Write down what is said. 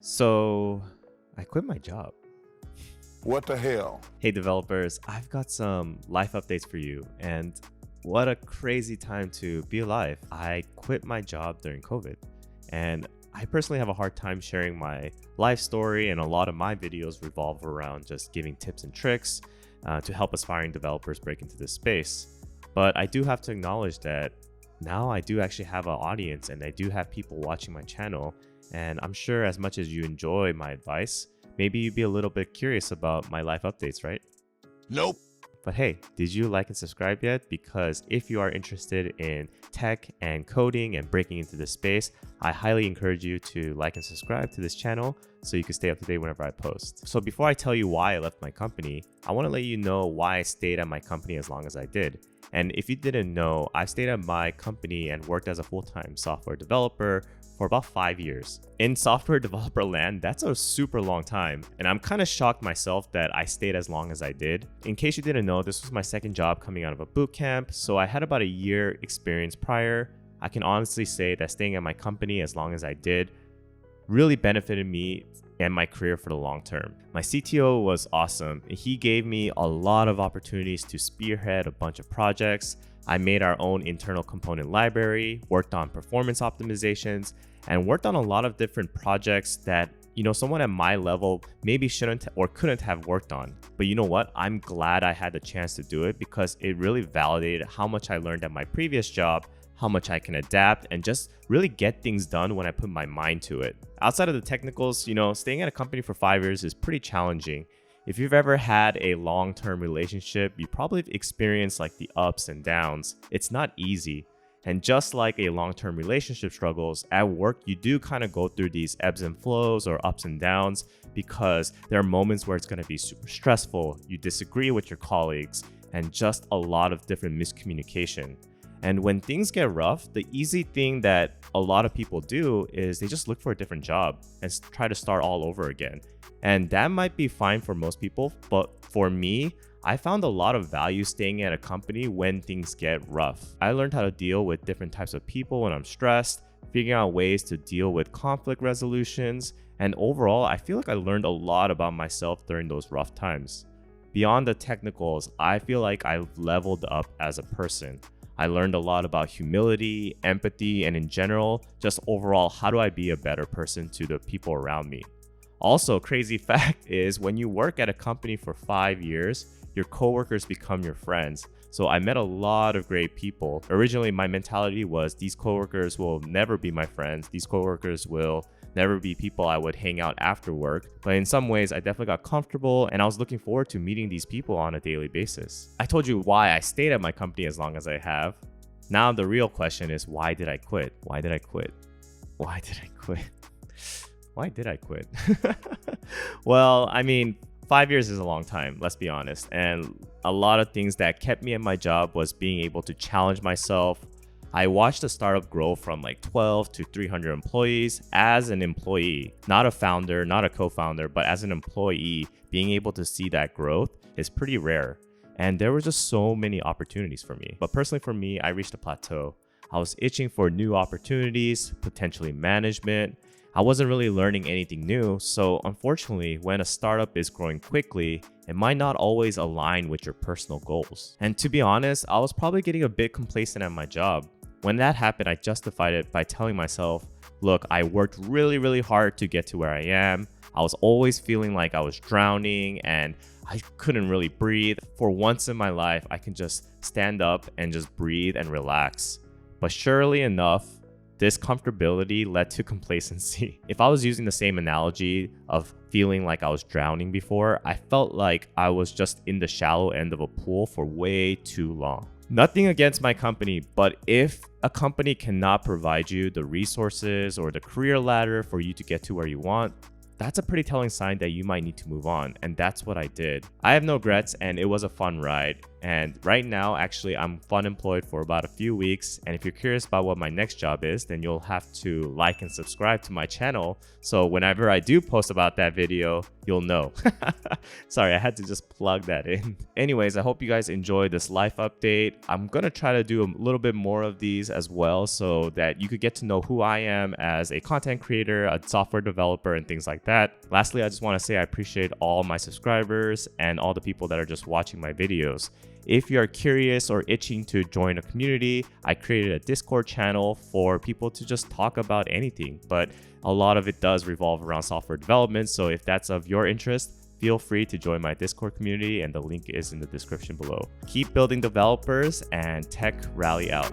So I quit my job. What the hell? Hey, developers, I've got some life updates for you. And what a crazy time to be alive. I quit my job during COVID. And I personally have a hard time sharing my life story, and a lot of my videos revolve around just giving tips and tricks to help aspiring developers break into this space. But I do have to acknowledge that now I do actually have an audience and I do have people watching my channel. And I'm sure as much as you enjoy my advice, maybe you'd be a little bit curious about my life updates, right? Nope. But hey, did you like and subscribe yet? Because if you are interested in tech and coding and breaking into this space, I highly encourage you to like and subscribe to this channel so you can stay up to date whenever I post. So before I tell you why I left my company, I want to let you know why I stayed at my company as long as I did. And if you didn't know, I stayed at my company and worked as a full-time software developer for about 5 years. In software developer land, that's a super long time. And I'm kind of shocked myself that I stayed as long as I did. In case you didn't know, this was my second job coming out of a boot camp. So I had about a year experience prior. I can honestly say that staying at my company as long as I did really benefited me and my career for the long term. My CTO was awesome. He gave me a lot of opportunities to spearhead a bunch of projects. I made our own internal component library, worked on performance optimizations, and worked on a lot of different projects that, someone at my level maybe shouldn't or couldn't have worked on. But you know what? I'm glad I had the chance to do it because it really validated how much I learned at my previous job, how much I can adapt, and just really get things done when I put my mind to it. Outside of the technicals, staying at a company for 5 years is pretty challenging. If you've ever had a long-term relationship, you probably experienced like the ups and downs. It's not easy. And just like a long-term relationship struggles, at work, you do kind of go through these ebbs and flows or ups and downs because there are moments where it's going to be super stressful, you disagree with your colleagues, and just a lot of different miscommunication. And when things get rough, the easy thing that a lot of people do is they just look for a different job and try to start all over again. And that might be fine for most people, but for me, I found a lot of value staying at a company when things get rough. I learned how to deal with different types of people when I'm stressed, figuring out ways to deal with conflict resolutions, and overall, I feel like I learned a lot about myself during those rough times. Beyond the technicals, I feel like I've leveled up as a person. I learned a lot about humility, empathy, and in general, just overall, how do I be a better person to the people around me? Also, crazy fact is when you work at a company for 5 years, your coworkers become your friends. So I met a lot of great people. Originally, my mentality was these coworkers will never be my friends. These coworkers will never be people I would hang out after work. But in some ways, I definitely got comfortable and I was looking forward to meeting these people on a daily basis. I told you why I stayed at my company as long as I have. Now the real question is, why did I quit? Why did I quit? Why did I quit? Why did I quit? Well, 5 years is a long time, let's be honest. And a lot of things that kept me at my job was being able to challenge myself. I watched the startup grow from like 12 to 300 employees as an employee, not a founder, not a co-founder, but as an employee, being able to see that growth is pretty rare. And there were just so many opportunities for me. But personally for me, I reached a plateau. I was itching for new opportunities, potentially management. I wasn't really learning anything new, so unfortunately, when a startup is growing quickly, it might not always align with your personal goals. And to be honest, I was probably getting a bit complacent at my job. When that happened, I justified it by telling myself, look, I worked really, really hard to get to where I am. I was always feeling like I was drowning and I couldn't really breathe. For once in my life, I can just stand up and just breathe and relax. But surely enough, this comfortability led to complacency. If I was using the same analogy of feeling like I was drowning before, I felt like I was just in the shallow end of a pool for way too long. Nothing against my company, but if a company cannot provide you the resources or the career ladder for you to get to where you want, that's a pretty telling sign that you might need to move on, and that's what I did. I have no regrets, and it was a fun ride. And right now, actually, I'm unemployed for about a few weeks. And if you're curious about what my next job is, then you'll have to like and subscribe to my channel. So whenever I do post about that video, you'll know. Sorry, I had to just plug that in. Anyways, I hope you guys enjoyed this life update. I'm going to try to do a little bit more of these as well so that you could get to know who I am as a content creator, a software developer, and things like that. Lastly, I just want to say I appreciate all my subscribers and all the people that are just watching my videos. If you are curious or itching to join a community, I created a Discord channel for people to just talk about anything, but a lot of it does revolve around software development. So if that's of your interest, feel free to join my Discord community and the link is in the description below. Keep building developers and Tech Rally out.